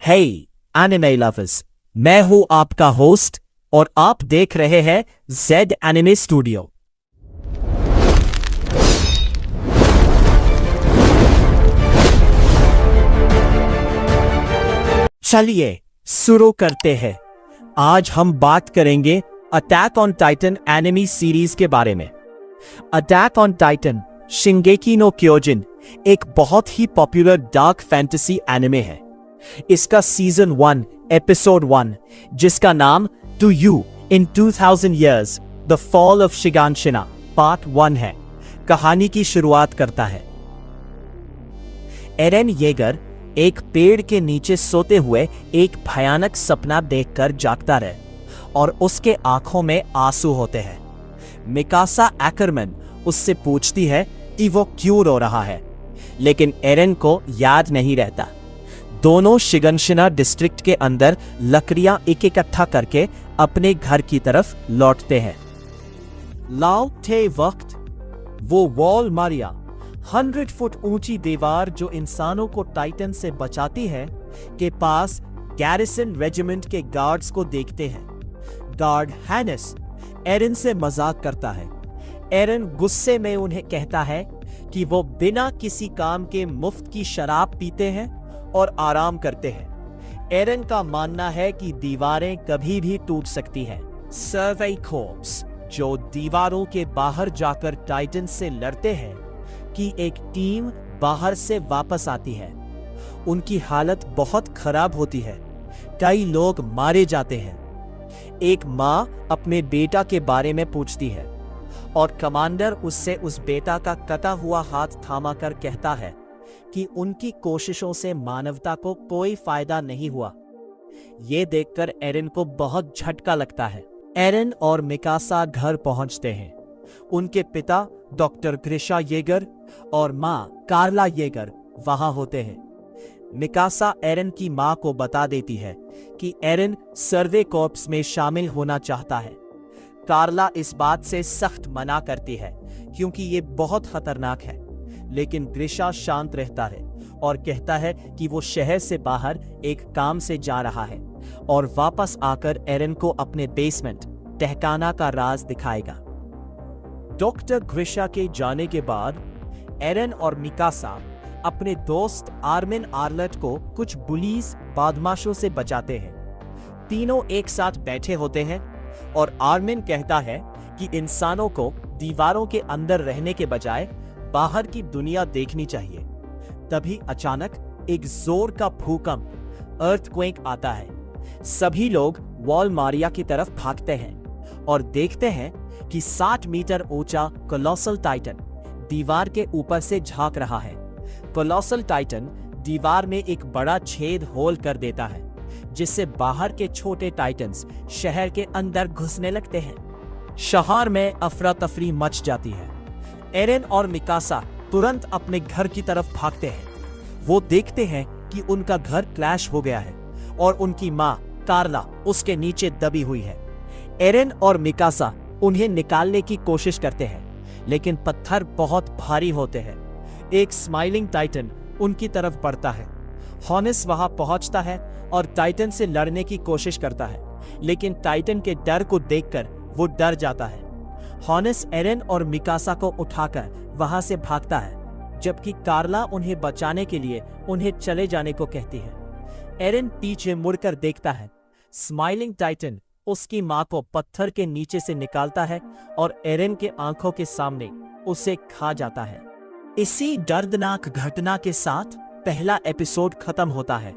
हे anime lovers, मैं हूं आपका होस्ट और आप देख रहे हैं जेड एनिमे स्टूडियो। चलिए शुरू करते हैं। आज हम बात करेंगे attack on Titan anime series के बारे में। अटैक ऑन टाइटन शिंगेकी नो क्योजिन एक बहुत ही पॉपुलर डार्क फैंटेसी एनिमे है। इसका सीजन 1 एपिसोड 1, जिसका नाम to you in 2000 years the fall of Shiganshina part 1 है, कहानी की शुरुआत करता है। एरेन येगर एक पेड़ के नीचे सोते हुए एक भयानक सपना देखकर जागता रहे और उसके आंखों में आंसू होते हैं। मिकासा एक्करमैन उससे पूछती है कि वो क्यों रो रहा है, लेकिन एरेन को याद नहीं रहता। दोनों शिगानशिना डिस्ट्रिक्ट के अंदर लकड़ियां इकट्ठा करके अपने घर की तरफ लौटते हैं। लाओ थे वक्त वो वॉल मारिया 100 फुट ऊंची दीवार जो इंसानों को टाइटन से बचाती है के पास गैरिसन रेजिमेंट के गार्ड्स को देखते हैं। गार्ड हैनेस एरेन से मजाक करता है। एरेन गुस्से में उन्हें कहता है कि वो बिना किसी काम के मुफ्त की शराब पीते हैं और आराम करते हैं। एरेन का मानना है कि दीवारें कभी भी टूट सकती हैं। सर्वे कॉर्प्स जो दीवारों के बाहर जाकर टाइटन से लड़ते हैं कि एक टीम बाहर से वापस आती है। उनकी हालत बहुत खराब होती है। कई लोग मारे जाते हैं। एक मां अपने बेटा के बारे में पूछती है और कमांडर उससे उस बेटा का कटा हुआ हाथ थामा कर कहता है कि उनकी कोशिशों से मानवता को कोई फायदा नहीं हुआ। यह देखकर एरेन को बहुत झटका लगता है। एरेन और मिकासा घर पहुंचते हैं। उनके पिता डॉक्टर ग्रिशा येगर और मां कार्ला येगर वहां होते हैं। मिकासा एरेन की मां को बता देती है कि एरेन सर्वे कॉर्प्स में शामिल होना चाहता है। कार्ला इस बात से सख्त मना करती है क्योंकि ये बहुत खतरनाक है, लेकिन ग्रिशा शांत रहता है और कहता है कि वो शहर से बाहर एक काम से जा रहा है और वापस आकर एरेन को अपने बेसमेंट टहकाना का राज दिखाएगा। डॉक्टर ग्रिशा के जाने के बाद एरेन और मिकासा अपने दोस्त आर्मिन आर्लेट को कुछ बुलीज बदमाशों से बचाते हैं। तीनों एक साथ बैठे होते हैं और आर्मिन कहता है कि इंसानों को दीवारों के अंदर रहने के बजाय बाहर की दुनिया देखनी चाहिए। तभी अचानक एक जोर का भूकंप अर्थक्वेक आता है। सभी लोग वॉल मारिया की तरफ भागते हैं और देखते हैं कि 60 मीटर ऊंचा कोलोसल टाइटन दीवार के ऊपर से झांक रहा है। कोलोसल टाइटन दीवार में एक बड़ा छेद होल कर देता है, जिससे बाहर के छोटे टाइटन्स शहर के अंदर घुसने लगते हैं। शहर में अफरा तफरी मच जाती है। एरेन और मिकासा तुरंत अपने घर की तरफ भागते हैं। वो देखते हैं कि उनका घर क्लैश हो गया है और उनकी मां कार्ला उसके नीचे दबी हुई है। एरेन और मिकासा उन्हें निकालने की कोशिश करते हैं, लेकिन पत्थर बहुत भारी होते हैं। एक स्माइलिंग टाइटन उनकी तरफ बढ़ता है। हॉनेस वहां पहुंचता है और टाइटन से लड़ने की कोशिश करता है, लेकिन टाइटन के डर को देखकर वो डर जाता है। हॉनेस एरेन और मिकासा को उठाकर वहां से भागता है, जबकि कार्ला उन्हें बचाने के लिए उन्हें चले जाने को कहती है। एरेन पीछे मुड़कर देखता है। स्माइलिंग टाइटन उसकी मां को पत्थर के नीचे से निकालता है और एरेन के आंखों के सामने उसे खा जाता है। इसी दर्दनाक घटना के साथ पहला एपिसोड खत्म होता है,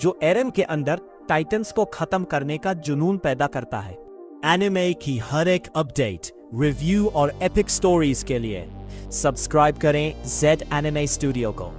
जो एरेन के अंदर टाइटन्स को खत्म करने का जुनून पैदा करता है। एनिमे की हर एक अपडेट, रिव्यू और एपिक स्टोरीज के लिए सब्सक्राइब करें जेड एनिमे स्टूडियो को।